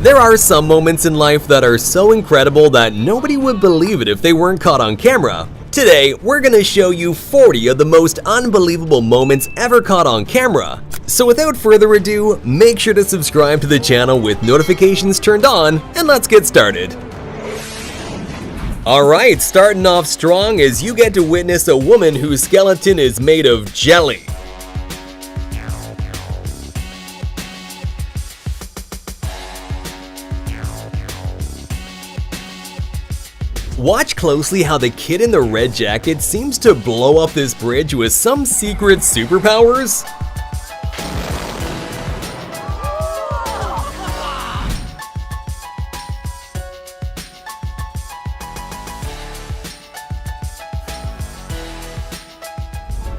There are some moments in life that are so incredible that nobody would believe it if they weren't caught on camera. Today, we're gonna show you 40 of the most unbelievable moments ever caught on camera. So without further ado, make sure to subscribe to the channel with notifications turned on, and let's get started. Alright, starting off strong as you get to witness a woman whose skeleton is made of jelly. Watch closely how the kid in the red jacket seems to blow up this bridge with some secret superpowers.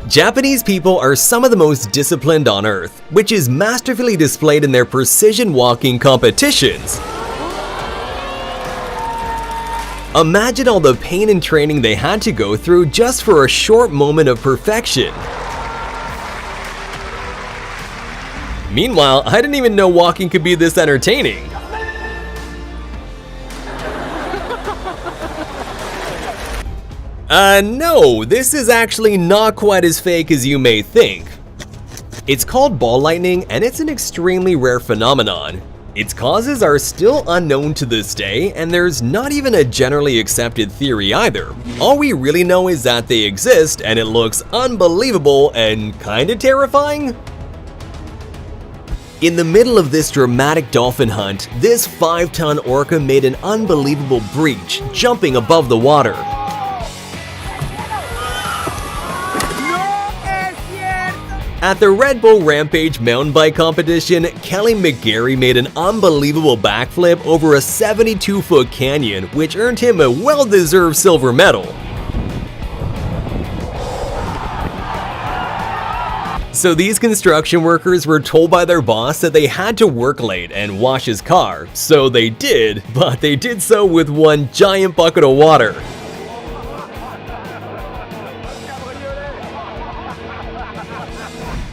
Japanese people are some of the most disciplined on earth, which is masterfully displayed in their precision walking competitions. Imagine all the pain and training they had to go through just for a short moment of perfection. Meanwhile, I didn't even know walking could be this entertaining. No, this is actually not quite as fake as you may think. It's called ball lightning, and it's an extremely rare phenomenon. Its causes are still unknown to this day, and there's not even a generally accepted theory either. All we really know is that they exist, and it looks unbelievable and kinda terrifying. In the middle of this dramatic dolphin hunt, this 5-ton orca made an unbelievable breach, jumping above the water. At the Red Bull Rampage mountain bike competition, Kelly McGarry made an unbelievable backflip over a 72-foot canyon, which earned him a well-deserved silver medal. So these construction workers were told by their boss that they had to work late and wash his car, so they did, but they did so with one giant bucket of water.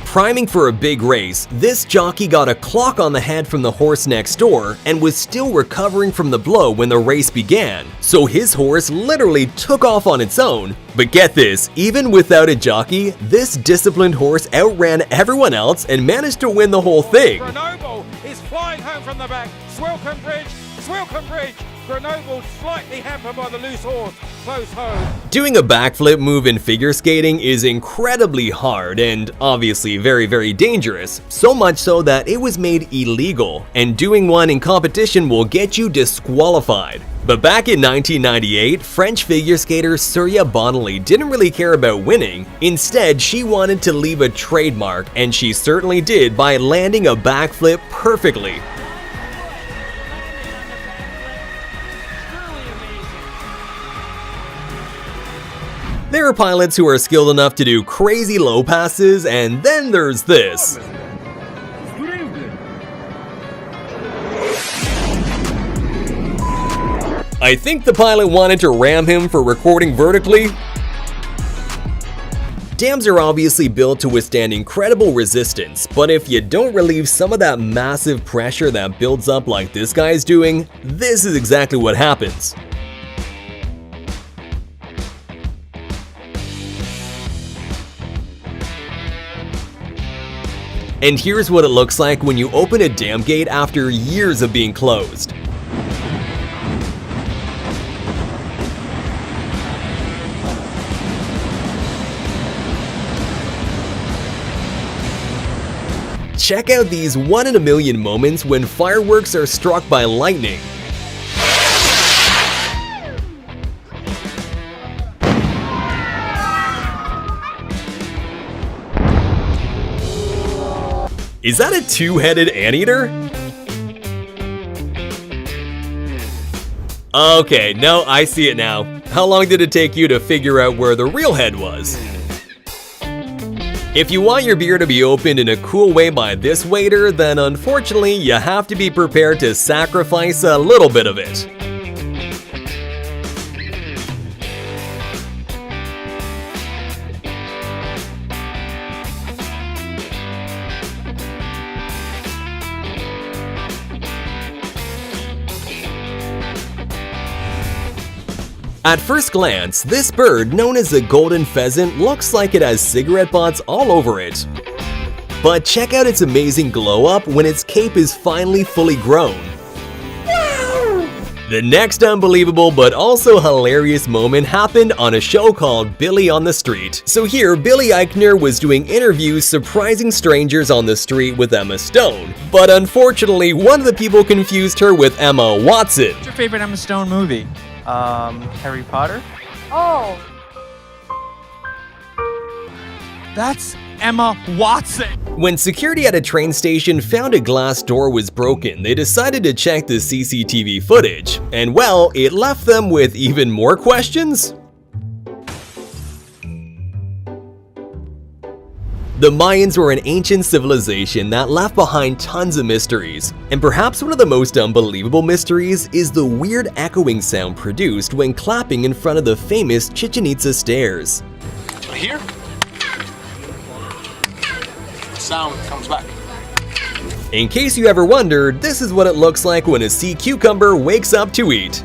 Priming for a big race, this jockey got a clock on the head from the horse next door and was still recovering from the blow when the race began, so his horse literally took off on its own. But get this, even without a jockey, this disciplined horse outran everyone else and managed to win the whole thing. Grenoble is flying home from the back. Swilcombe Bridge, Swilcombe Bridge. Grenoble slightly hampered by the loose horse. Close home. Doing a backflip move in figure skating is incredibly hard and obviously very dangerous, so much so that it was made illegal, and doing one in competition will get you disqualified. But back in 1998, French figure skater Surya Bonali didn't really care about winning. Instead, she wanted to leave a trademark, and she certainly did by landing a backflip perfectly. There are pilots who are skilled enough to do crazy low passes, and then there's this. I think the pilot wanted to ram him for recording vertically. Dams are obviously built to withstand incredible resistance, but if you don't relieve some of that massive pressure that builds up like this guy's doing, this is exactly what happens. And here's what it looks like when you open a dam gate after years of being closed. Check out these 1 in a million moments when fireworks are struck by lightning. Is that a two-headed anteater? Okay, no, I see it now. How long did it take you to figure out where the real head was? If you want your beer to be opened in a cool way by this waiter, then unfortunately you have to be prepared to sacrifice a little bit of it. At first glance, this bird, known as the golden pheasant, looks like it has cigarette butts all over it. But check out its amazing glow up when its cape is finally fully grown. The next unbelievable but also hilarious moment happened on a show called Billy on the Street. So here, Billy Eichner was doing interviews surprising strangers on the street with Emma Stone. But unfortunately, one of the people confused her with Emma Watson. What's your favorite Emma Stone movie? Harry Potter? Oh, That's Emma Watson. When security at a train station found a glass door was broken, they decided to check the CCTV footage. And well, it left them with even more questions. The Mayans were an ancient civilization that left behind tons of mysteries, and perhaps one of the most unbelievable mysteries is the weird echoing sound produced when clapping in front of the famous Chichen Itza stairs. Here, sound comes back. In case you ever wondered, this is what it looks like when a sea cucumber wakes up to eat.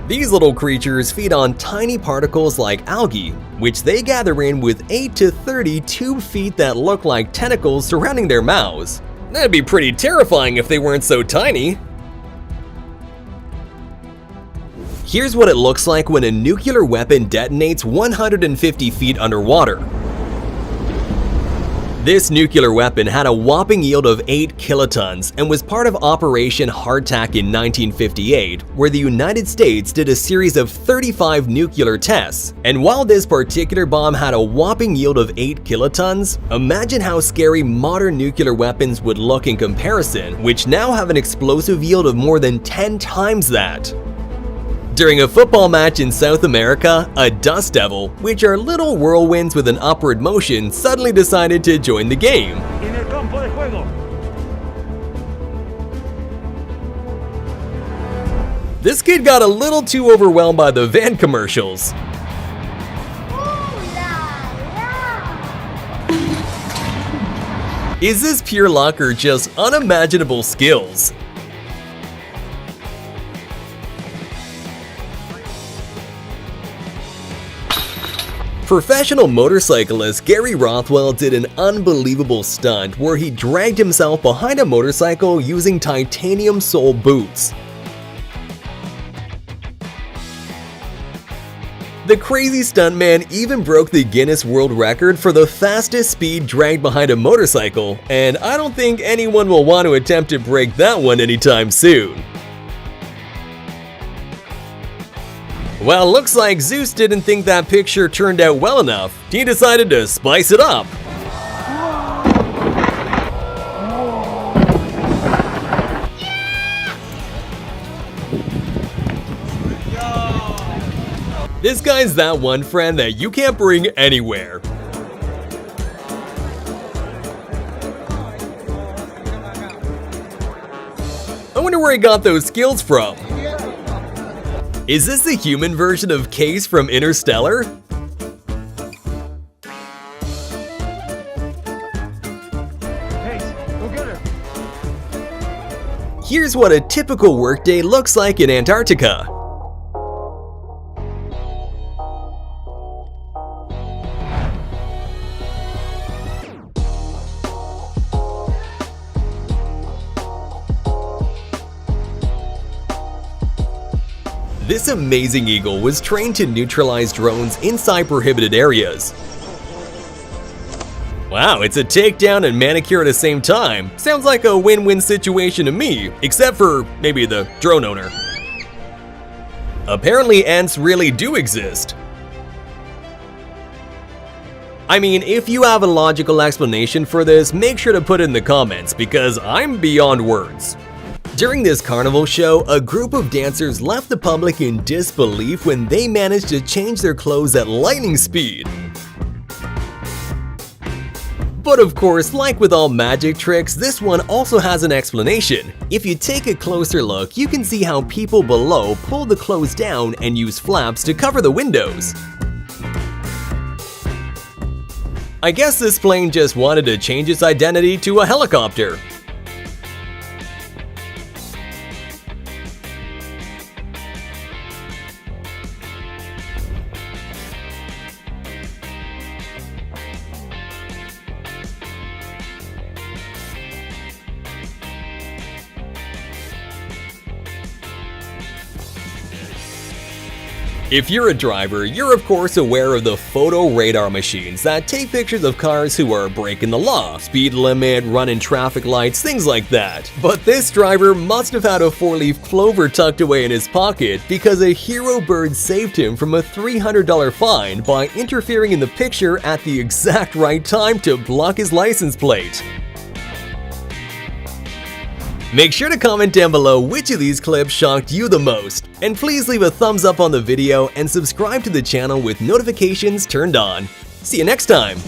These little creatures feed on tiny particles like algae, which they gather in with 8 to 30 tube feet that look like tentacles surrounding their mouths. That'd be pretty terrifying if they weren't so tiny. Here's what it looks like when a nuclear weapon detonates 150 feet underwater. This nuclear weapon had a whopping yield of 8 kilotons and was part of Operation Hardtack in 1958, where the United States did a series of 35 nuclear tests. And while this particular bomb had a whopping yield of 8 kilotons, imagine how scary modern nuclear weapons would look in comparison, which now have an explosive yield of more than 10 times that. During a football match in South America, a dust devil, which are little whirlwinds with an upward motion, suddenly decided to join the game. En el campo de juego. This kid got a little too overwhelmed by the van commercials. Is this pure luck or just unimaginable skills? Professional motorcyclist Gary Rothwell did an unbelievable stunt where he dragged himself behind a motorcycle using titanium sole boots. The crazy stuntman even broke the Guinness World Record for the fastest speed dragged behind a motorcycle, and I don't think anyone will want to attempt to break that one anytime soon. Well, looks like Zeus didn't think that picture turned out well enough. He decided to spice it up. This guy's that one friend that you can't bring anywhere. I wonder where he got those skills from. Is this the human version of Case from Interstellar? Here's what a typical workday looks like in Antarctica. This amazing eagle was trained to neutralize drones inside prohibited areas. Wow, it's a takedown and manicure at the same time. Sounds like a win-win situation to me, except for maybe the drone owner. Apparently ants really do exist. I mean, if you have a logical explanation for this, make sure to put it in the comments because I'm beyond words. During this carnival show, a group of dancers left the public in disbelief when they managed to change their clothes at lightning speed. But of course, like with all magic tricks, this one also has an explanation. If you take a closer look, you can see how people below pull the clothes down and use flaps to cover the windows. I guess this plane just wanted to change its identity to a If you're a driver, you're of course aware of the photo radar machines that take pictures of cars who are breaking the law, speed limit, running traffic lights, things like that. But this driver must have had a 4-leaf clover tucked away in his pocket because a hero bird saved him from a $300 fine by interfering in the picture at the exact right time to block his license plate. Make sure to comment down below which of these clips shocked you the most, and please leave a thumbs up on the video and subscribe to the channel with notifications turned on. See you next time!